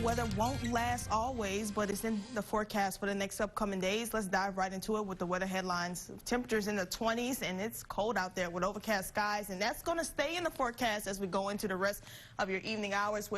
weather won't last always, but it's in the forecast for the next upcoming days. Let's dive right into it with the weather headlines. Temperatures in the 20s, and it's cold out there with overcast skies, and that's going to stay in the forecast as we go into the rest of your evening hours.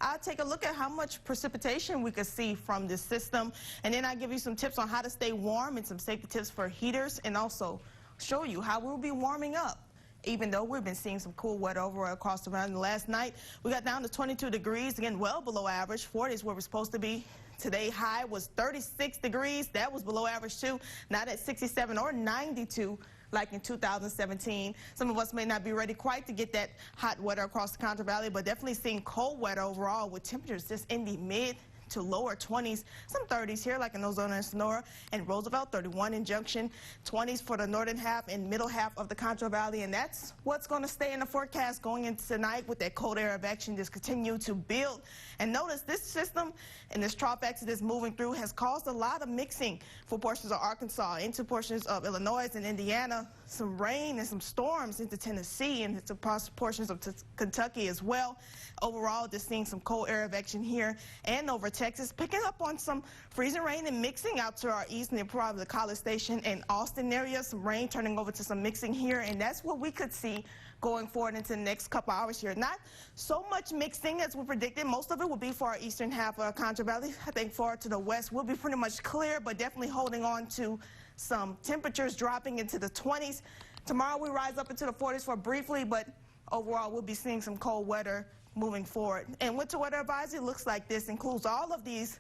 I'll take a look at how much precipitation we could see from this system, and then I'll give you some tips on how to stay warm and some safety tips for heaters, and also show you how we'll be warming up. Even though we've been seeing some cool weather over across the mountain. Last night, we got down to 22 degrees, again, well below average. 40 is where we're supposed to be. Today, high was 36 degrees. That was below average, too. Not at 67 or 92 like in 2017. Some of us may not be ready quite to get that hot weather across the Concho Valley, but definitely seeing cold weather overall with temperatures just in the mid to lower 20s, some 30s here like in Ozona and Sonora and Roosevelt, 31 in Junction, 20s for the northern half and middle half of the Concho Valley, and that's what's going to stay in the forecast going into tonight with that cold air of action just continue to build. And notice this system and this trough exodus moving through has caused a lot of mixing for portions of Arkansas into portions of Illinois and Indiana, some rain and some storms into Tennessee and into portions of Kentucky as well. Overall, just seeing some cold air of action here and over Texas, picking up on some freezing rain and mixing out to our east near probably the College Station and Austin area. Some rain turning over to some mixing here, and that's what we could see going forward into the next couple hours here. Not so much mixing as we predicted. Most of it will be for our eastern half of Concho Valley. I think forward to the west will be pretty much clear, but definitely holding on to some temperatures dropping into the 20s. Tomorrow we rise up into the 40s for briefly, but overall we'll be seeing some cold weather moving forward. And winter weather advisory looks like this, includes all of these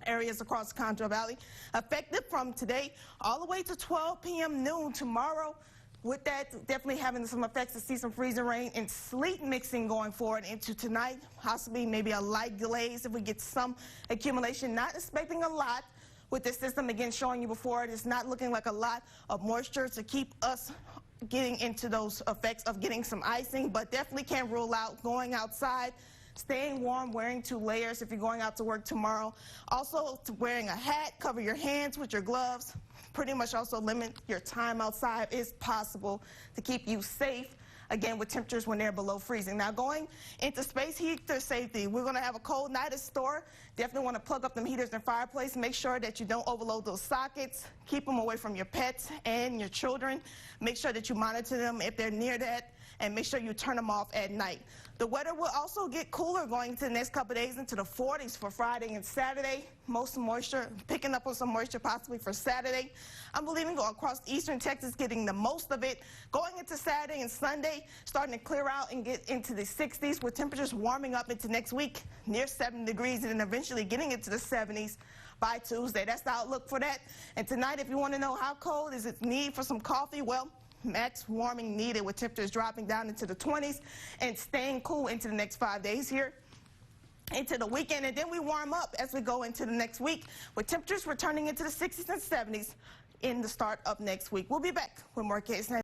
areas across the Concho Valley, effective from today all the way to 12 p.m. noon tomorrow. With that, definitely having some effects to see some freezing rain and sleet mixing going forward into tonight, possibly maybe a light glaze if we get some accumulation. Not expecting a lot with this system, again, showing you before, it's not looking like a lot of moisture to keep us getting into those effects of getting some icing, but definitely can't rule out going outside, staying warm, wearing 2 layers if you're going out to work tomorrow. Also, wearing a hat, cover your hands with your gloves. Pretty much also limit your time outside is possible to keep you safe, again, with temperatures when they're below freezing. Now, going into space heater safety, we're going to have a cold night at store. Definitely want to plug up them heaters and fireplace. Make sure that you don't overload those sockets. Keep them away from your pets and your children. Make sure that you monitor them if they're near that, and make sure you turn them off at night. The weather will also get cooler going into the next couple of days into the 40s for Friday and Saturday. Most moisture, picking up on some moisture possibly for Saturday. I'm believing across eastern Texas getting the most of it. Going into Saturday and Sunday, starting to clear out and get into the 60s with temperatures warming up into next week near 7 degrees and then eventually getting into the 70s by Tuesday. That's the outlook for that. And tonight, if you want to know how cold is it need for some coffee, well, max warming needed with temperatures dropping down into the 20s and staying cool into the next 5 days here into the weekend. And then we warm up as we go into the next week with temperatures returning into the 60s and 70s in the start of next week. We'll be back with more KSAN.